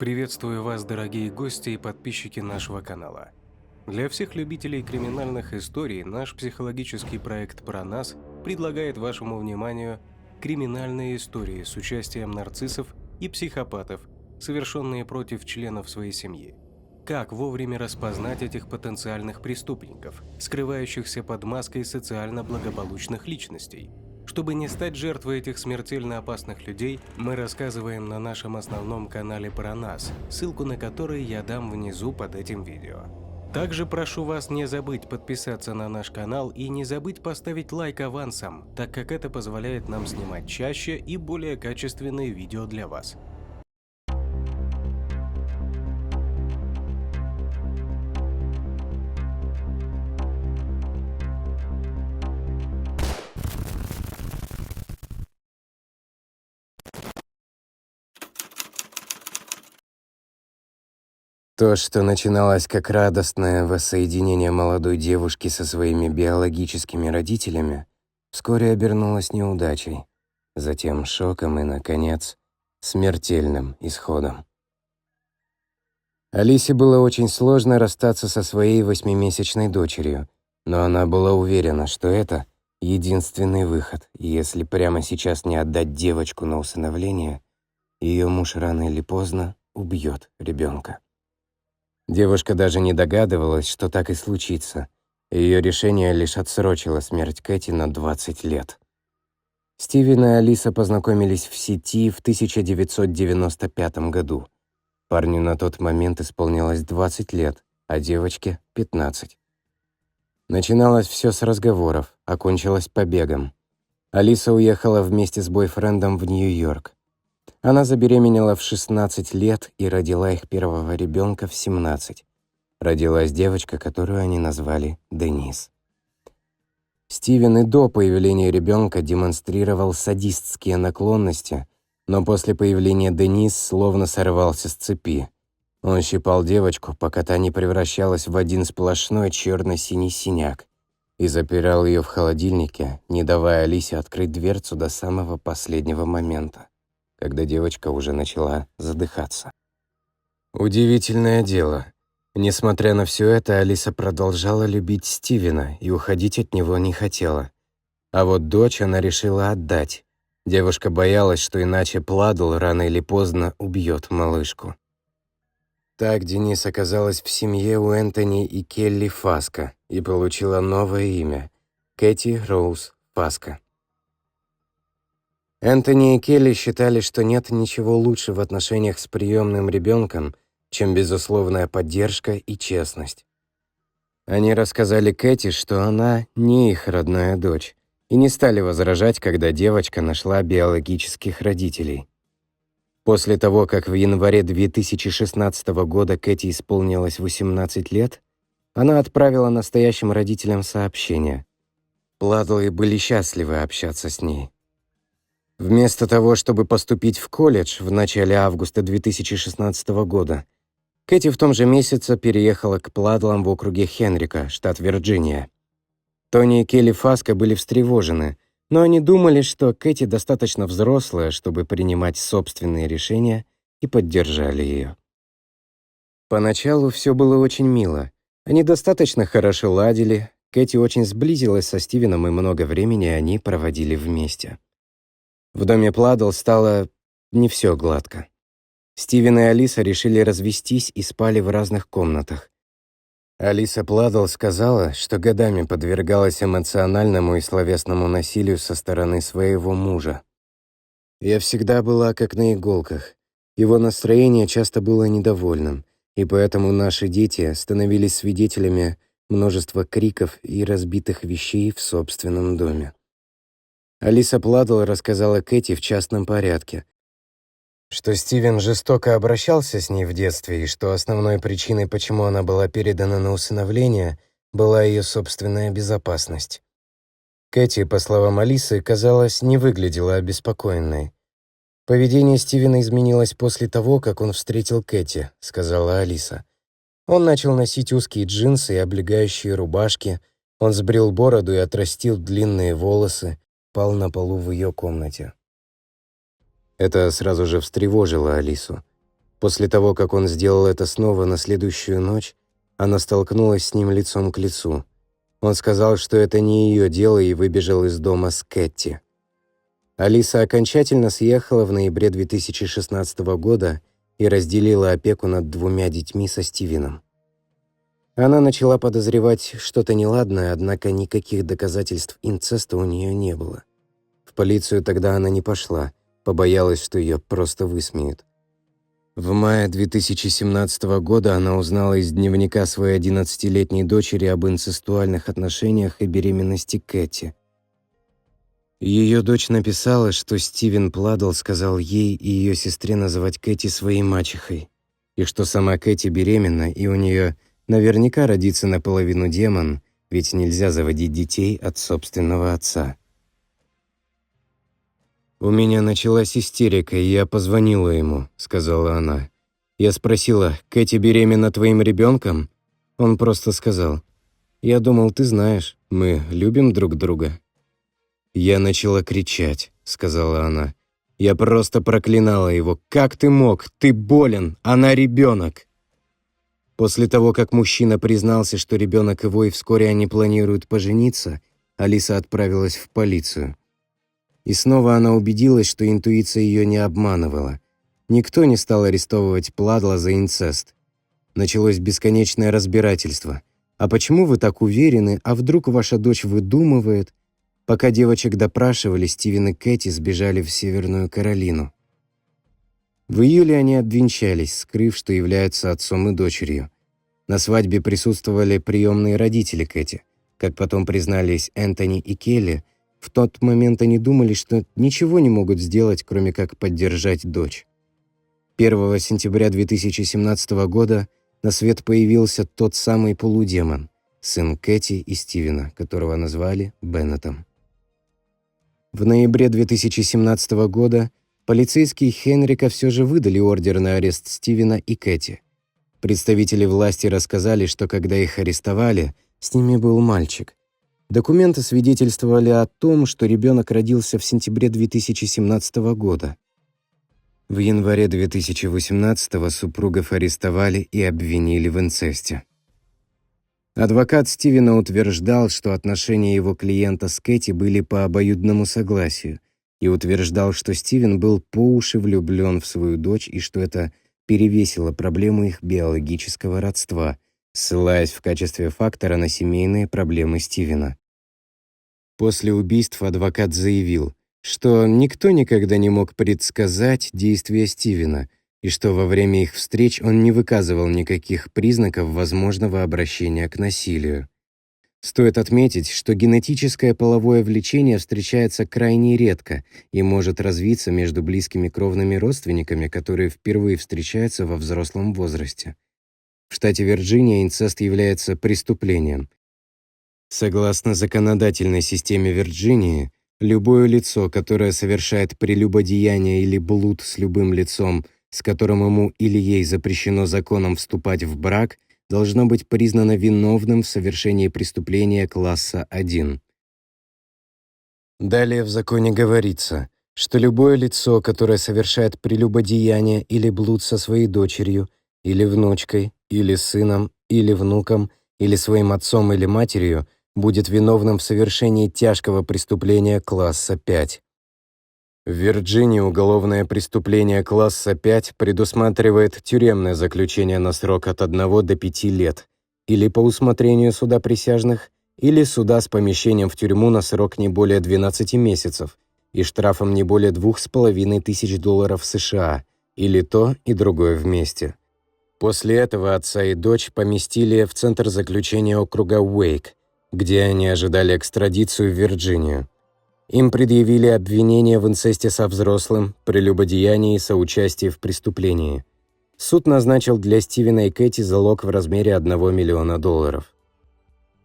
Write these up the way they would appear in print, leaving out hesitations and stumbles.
Приветствую вас, дорогие гости и подписчики нашего канала. Для всех любителей криминальных историй наш психологический проект «Про нас» предлагает вашему вниманию криминальные истории с участием нарциссов и психопатов, совершенные против членов своей семьи. Как вовремя распознать этих потенциальных преступников, скрывающихся под маской социально благополучных личностей? Чтобы не стать жертвой этих смертельно опасных людей, мы рассказываем на нашем основном канале про нас, ссылку на который я дам внизу под этим видео. Также прошу вас не забыть подписаться на наш канал и не забыть поставить лайк авансом, так как это позволяет нам снимать чаще и более качественные видео для вас. То, что начиналось как радостное воссоединение молодой девушки со своими биологическими родителями, вскоре обернулось неудачей, затем шоком и, наконец, смертельным исходом. Алисе было очень сложно расстаться со своей 8-месячной дочерью, но она была уверена, что это единственный выход, и если прямо сейчас не отдать девочку на усыновление, ее муж рано или поздно убьет ребенка. Девушка даже не догадывалась, что так и случится. Ее решение лишь отсрочило смерть Кэти на 20 лет. Стивен и Алиса познакомились в сети в 1995 году. Парню на тот момент исполнилось 20 лет, а девочке — 15. Начиналось все с разговоров, окончилось побегом. Алиса уехала вместе с бойфрендом в Нью-Йорк. Она забеременела в 16 лет и родила их первого ребенка в 17. Родилась девочка, которую они назвали Денис. Стивен и до появления ребенка демонстрировал садистские наклонности, но после появления Денис словно сорвался с цепи. Он щипал девочку, пока та не превращалась в один сплошной черно-синий синяк, и запирал ее в холодильнике, не давая Алисе открыть дверцу до самого последнего момента, когда девочка уже начала задыхаться. Удивительное дело. Несмотря на все это, Алиса продолжала любить Стивена и уходить от него не хотела. А вот дочь она решила отдать. Девушка боялась, что иначе Пладл рано или поздно убьет малышку. Так Денис оказалась в семье у Энтони и Келли Фаско и получила новое имя — Кэти Роуз Фаско. Энтони и Келли считали, что нет ничего лучше в отношениях с приемным ребенком, чем безусловная поддержка и честность. Они рассказали Кэти, что она не их родная дочь, и не стали возражать, когда девочка нашла биологических родителей. После того, как в январе 2016 года Кэти исполнилось 18 лет, она отправила настоящим родителям сообщение. Пладлы были счастливы общаться с ней. Вместо того, чтобы поступить в колледж в начале августа 2016 года, Кэти в том же месяце переехала к Пладлам в округе Хенрика, штат Вирджиния. Тони и Келли Фаско были встревожены, но они думали, что Кэти достаточно взрослая, чтобы принимать собственные решения, и поддержали ее. Поначалу все было очень мило. Они достаточно хорошо ладили, Кэти очень сблизилась со Стивеном, и много времени они проводили вместе. В доме Пладл стало не все гладко. Стивен и Алиса решили развестись и спали в разных комнатах. Алиса Пладл сказала, что годами подвергалась эмоциональному и словесному насилию со стороны своего мужа. «Я всегда была как на иголках. Его настроение часто было недовольным, и поэтому наши дети становились свидетелями множества криков и разбитых вещей в собственном доме». Алиса Пладл рассказала Кэти в частном порядке, что Стивен жестоко обращался с ней в детстве и что основной причиной, почему она была передана на усыновление, была ее собственная безопасность. Кэти, по словам Алисы, казалось, не выглядела обеспокоенной. «Поведение Стивена изменилось после того, как он встретил Кэти», — сказала Алиса. «Он начал носить узкие джинсы и облегающие рубашки, он сбрил бороду и отрастил длинные волосы, пал на полу в ее комнате». Это сразу же встревожило Алису. После того, как он сделал это снова на следующую ночь, она столкнулась с ним лицом к лицу. Он сказал, что это не ее дело, и выбежал из дома с Кэти. Алиса окончательно съехала в ноябре 2016 года и разделила опеку над 2 детьми со Стивеном. Она начала подозревать что-то неладное, однако никаких доказательств инцеста у нее не было. В полицию тогда она не пошла, побоялась, что ее просто высмеют. В мае 2017 года она узнала из дневника своей 11-летней дочери об инцестуальных отношениях и беременности Кэти. Ее дочь написала, что Стивен Пладл сказал ей и ее сестре называть Кэти своей мачехой, и что сама Кэти беременна, и у нее наверняка родится наполовину демон, ведь нельзя заводить детей от собственного отца. «У меня началась истерика, и я позвонила ему», — сказала она. Я спросила: «Кэти беременна твоим ребенком?» Он просто сказал: «Я думал, ты знаешь, мы любим друг друга». «Я начала кричать», — сказала она. «Я просто проклинала его. Как ты мог? Ты болен, она ребенок». После того, как мужчина признался, что ребенок его и вскоре они планируют пожениться, Алиса отправилась в полицию. И снова она убедилась, что интуиция ее не обманывала. Никто не стал арестовывать Пладла за инцест. Началось бесконечное разбирательство. «А почему вы так уверены? А вдруг ваша дочь выдумывает?» Пока девочек допрашивали, Стивен и Кэти сбежали в Северную Каролину. В июле они обвенчались, скрыв, что являются отцом и дочерью. На свадьбе присутствовали приемные родители Кэти. Как потом признались Энтони и Келли, в тот момент они думали, что ничего не могут сделать, кроме как поддержать дочь. 1 сентября 2017 года на свет появился тот самый полудемон, сын Кэти и Стивена, которого назвали Беннетом. В ноябре 2017 года полицейские Хенрика все же выдали ордер на арест Стивена и Кэти. Представители власти рассказали, что когда их арестовали, с ними был мальчик. Документы свидетельствовали о том, что ребенок родился в сентябре 2017 года. В январе 2018 супругов арестовали и обвинили в инцесте. Адвокат Стивена утверждал, что отношения его клиента с Кэти были по обоюдному согласию, и утверждал, что Стивен был по уши влюблен в свою дочь и что это перевесило проблему их биологического родства, ссылаясь в качестве фактора на семейные проблемы Стивена. После убийств адвокат заявил, что никто никогда не мог предсказать действия Стивена и что во время их встреч он не выказывал никаких признаков возможного обращения к насилию. Стоит отметить, что генетическое половое влечение встречается крайне редко и может развиться между близкими кровными родственниками, которые впервые встречаются во взрослом возрасте. В штате Вирджиния инцест является преступлением. Согласно законодательной системе Вирджинии, любое лицо, которое совершает прелюбодеяние или блуд с любым лицом, с которым ему или ей запрещено законом вступать в брак, должно быть признано виновным в совершении преступления класса 1. Далее в законе говорится, что любое лицо, которое совершает прелюбодеяние или блуд со своей дочерью, или внучкой, или сыном, или внуком, или своим отцом или матерью, будет виновным в совершении тяжкого преступления класса 5. В Вирджинии уголовное преступление класса 5 предусматривает тюремное заключение на срок от 1 до 5 лет, или по усмотрению суда присяжных, или суда с помещением в тюрьму на срок не более 12 месяцев и штрафом не более $2500 США, или то и другое вместе. После этого отца и дочь поместили в центр заключения округа Уэйк, где они ожидали экстрадицию в Вирджинию. Им предъявили обвинения в инцесте со взрослым, прелюбодеянии и соучастии в преступлении. Суд назначил для Стивена и Кэти залог в размере $1 миллиона.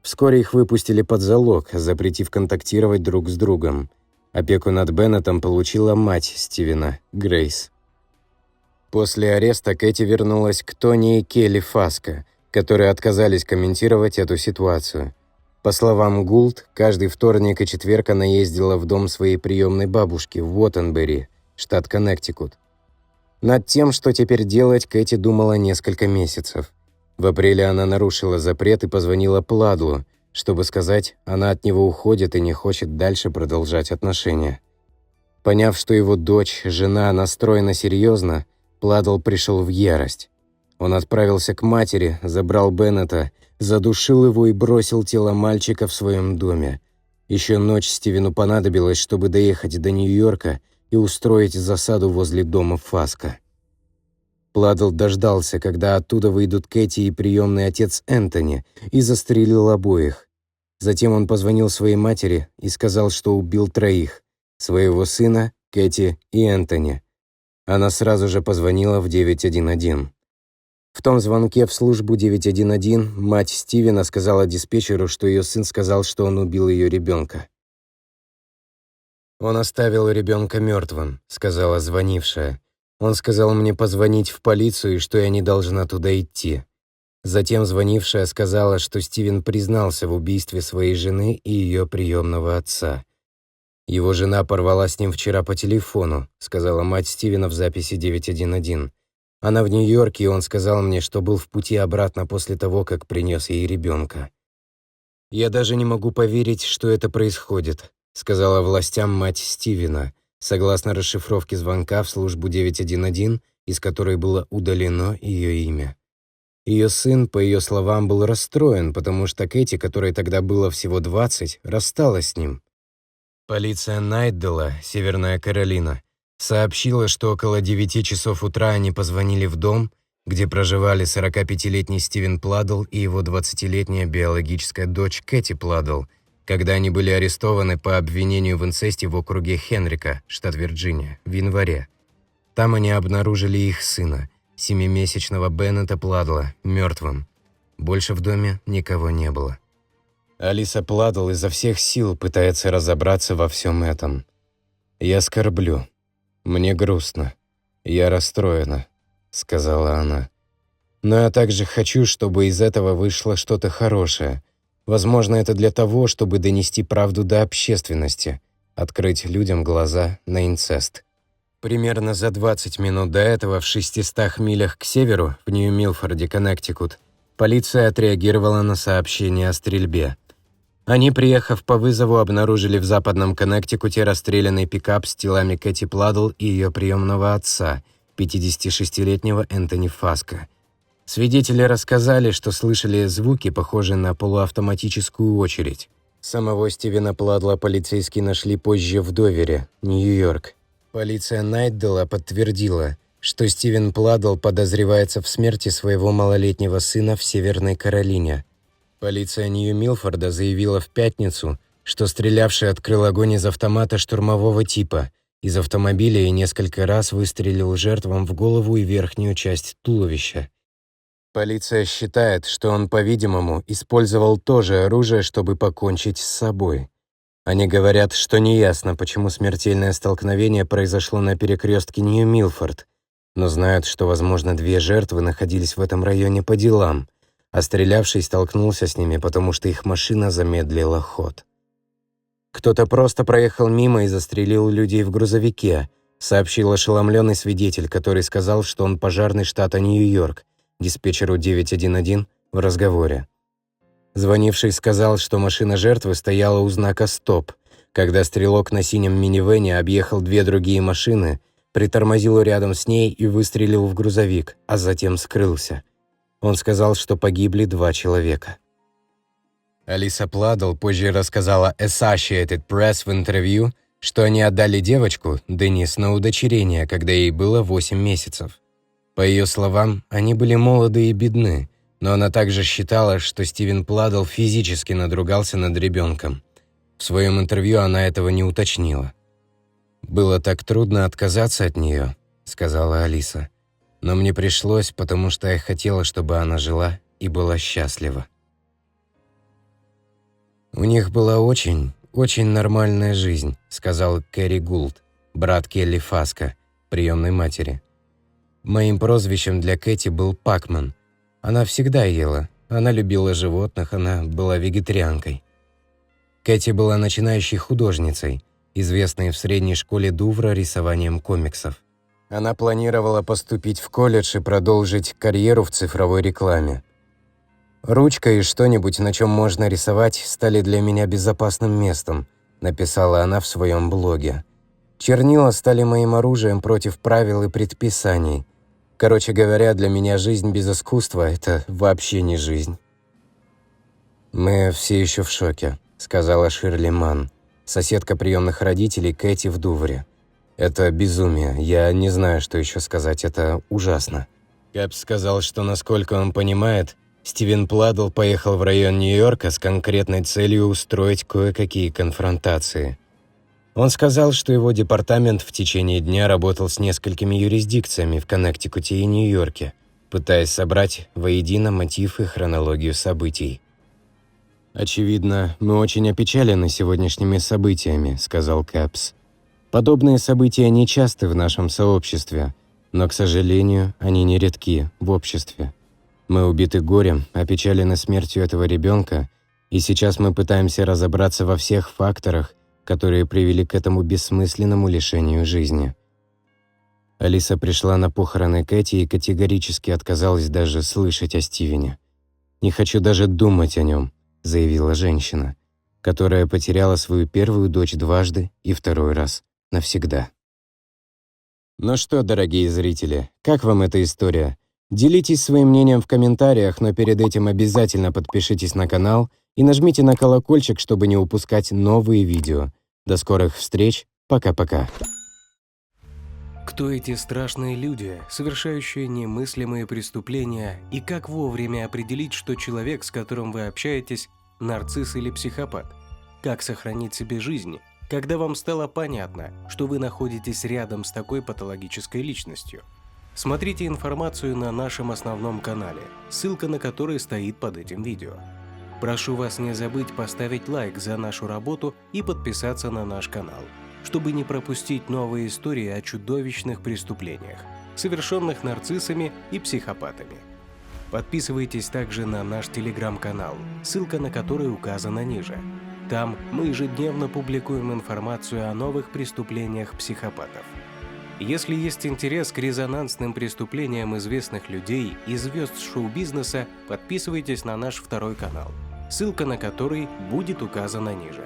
Вскоре их выпустили под залог, запретив контактировать друг с другом. Опеку над Беннетом получила мать Стивена, Грейс. После ареста Кэти вернулась к Тони и Келли Фаско, которые отказались комментировать эту ситуацию. По словам Гулд, каждый вторник и четверг она ездила в дом своей приемной бабушки в Уоттенбери, штат Коннектикут. Над тем, что теперь делать, Кэти думала несколько месяцев. В апреле она нарушила запрет и позвонила Пладлу, чтобы сказать, она от него уходит и не хочет дальше продолжать отношения. Поняв, что его дочь, жена настроена серьезно, Пладл пришел в ярость. Он отправился к матери, забрал Беннета, задушил его и бросил тело мальчика в своем доме. Еще ночь Стивену понадобилось, чтобы доехать до Нью-Йорка и устроить засаду возле дома Фаска. Пладл дождался, когда оттуда выйдут Кэти и приемный отец Энтони, и застрелил обоих. Затем он позвонил своей матери и сказал, что убил троих – своего сына, Кэти и Энтони. Она сразу же позвонила в 911. В том звонке в службу 911 мать Стивена сказала диспетчеру, что ее сын сказал, что он убил ее ребенка. «Он оставил ребенка мертвым», — сказала звонившая. «Он сказал мне позвонить в полицию и что я не должна туда идти». Затем звонившая сказала, что Стивен признался в убийстве своей жены и ее приемного отца. «Его жена порвала с ним вчера по телефону», — сказала мать Стивена в записи 911. «Она в Нью-Йорке, и он сказал мне, что был в пути обратно после того, как принес ей ребенка». «Я даже не могу поверить, что это происходит», — сказала властям мать Стивена, согласно расшифровке звонка в службу 911, из которой было удалено ее имя. Ее сын, по ее словам, был расстроен, потому что Кэти, которой тогда было всего 20, рассталась с ним. Полиция Найддала, Северная Каролина, сообщила, что около 9 часов утра они позвонили в дом, где проживали 45-летний Стивен Пладл и его 20-летняя биологическая дочь Кэти Пладл, когда они были арестованы по обвинению в инцесте в округе Хенрика, штат Вирджиния, в январе. Там они обнаружили их сына, 7-месячного Беннета Пладла, мертвым. Больше в доме никого не было. Алиса Пладл изо всех сил пытается разобраться во всем этом. «Я скорблю. Мне грустно. Я расстроена», — сказала она. «Но я также хочу, чтобы из этого вышло что-то хорошее. Возможно, это для того, чтобы донести правду до общественности, открыть людям глаза на инцест». Примерно за 20 минут до этого в 600 милях к северу, в Нью-Милфорде, Коннектикут, полиция отреагировала на сообщение о стрельбе. Они, приехав по вызову, обнаружили в западном Коннектикуте расстрелянный пикап с телами Кэти Пладл и ее приемного отца, 56-летнего Энтони Фаска. Свидетели рассказали, что слышали звуки, похожие на полуавтоматическую очередь. Самого Стивена Пладла полицейские нашли позже в Довере, Нью-Йорк. Полиция Найддала подтвердила, что Стивен Пладл подозревается в смерти своего малолетнего сына в Северной Каролине. Полиция Нью-Милфорда заявила в пятницу, что стрелявший открыл огонь из автомата штурмового типа, из автомобиля и несколько раз выстрелил жертвам в голову и верхнюю часть туловища. Полиция считает, что он, по-видимому, использовал то же оружие, чтобы покончить с собой. Они говорят, что неясно, почему смертельное столкновение произошло на перекрестке Нью-Милфорд, но знают, что, возможно, 2 жертвы находились в этом районе по делам, а стрелявший столкнулся с ними, потому что их машина замедлила ход. «Кто-то просто проехал мимо и застрелил людей в грузовике», сообщил ошеломленный свидетель, который сказал, что он пожарный штата Нью-Йорк, диспетчеру 911 в разговоре. Звонивший сказал, что машина жертвы стояла у знака «Стоп», когда стрелок на синем минивэне объехал 2 другие машины, притормозил рядом с ней и выстрелил в грузовик, а затем скрылся. Он сказал, что погибли 2 человека. Алиса Пладл позже рассказала Associated Press в интервью, что они отдали девочку, Денис, на удочерение, когда ей было 8 месяцев. По ее словам, они были молоды и бедны, но она также считала, что Стивен Пладл физически надругался над ребенком. В своем интервью она этого не уточнила. «Было так трудно отказаться от нее», — сказала Алиса. «Но мне пришлось, потому что я хотела, чтобы она жила и была счастлива». «У них была очень нормальная жизнь», — сказал Кэрри Гулд, брат Келли Фаска, приемной матери. «Моим прозвищем для Кэти был Пакман. Она всегда ела, она любила животных, она была вегетарианкой. Кэти была начинающей художницей, известной в средней школе Дувра рисованием комиксов. Она планировала поступить в колледж и продолжить карьеру в цифровой рекламе. «Ручка и что-нибудь, на чем можно рисовать, стали для меня безопасным местом», написала она в своем блоге. «Чернила стали моим оружием против правил и предписаний. Короче говоря, для меня жизнь без искусства – это вообще не жизнь». «Мы все еще в шоке», – сказала Ширли Манн, соседка приемных родителей Кэти в Дувре. «Это безумие. Я не знаю, что еще сказать. Это ужасно». Кэпс сказал, что, насколько он понимает, Стивен Пладл поехал в район Нью-Йорка с конкретной целью устроить кое-какие конфронтации. Он сказал, что его департамент в течение дня работал с несколькими юрисдикциями в Коннектикуте и Нью-Йорке, пытаясь собрать воедино мотив и хронологию событий. «Очевидно, мы очень опечалены сегодняшними событиями», — сказал Кэпс. «Подобные события нечасты в нашем сообществе, но, к сожалению, они нередки в обществе. Мы убиты горем, опечалены смертью этого ребенка, и сейчас мы пытаемся разобраться во всех факторах, которые привели к этому бессмысленному лишению жизни». Алиса пришла на похороны Кэти и категорически отказалась даже слышать о Стивене. «Не хочу даже думать о нем», — заявила женщина, которая потеряла свою первую дочь дважды и второй раз навсегда. Ну что, дорогие зрители, как вам эта история? Делитесь своим мнением в комментариях, но перед этим обязательно подпишитесь на канал и нажмите на колокольчик, чтобы не упускать новые видео. До скорых встреч, пока-пока. Кто эти страшные люди, совершающие немыслимые преступления, и как вовремя определить, что человек, с которым вы общаетесь, нарцисс или психопат? Как сохранить себе жизнь, когда вам стало понятно, что вы находитесь рядом с такой патологической личностью? Смотрите информацию на нашем основном канале, ссылка на который стоит под этим видео. Прошу вас не забыть поставить лайк за нашу работу и подписаться на наш канал, чтобы не пропустить новые истории о чудовищных преступлениях, совершенных нарциссами и психопатами. Подписывайтесь также на наш телеграм-канал, ссылка на который указана ниже. Там мы ежедневно публикуем информацию о новых преступлениях психопатов. Если есть интерес к резонансным преступлениям известных людей и звезд шоу-бизнеса, подписывайтесь на наш второй канал, ссылка на который будет указана ниже.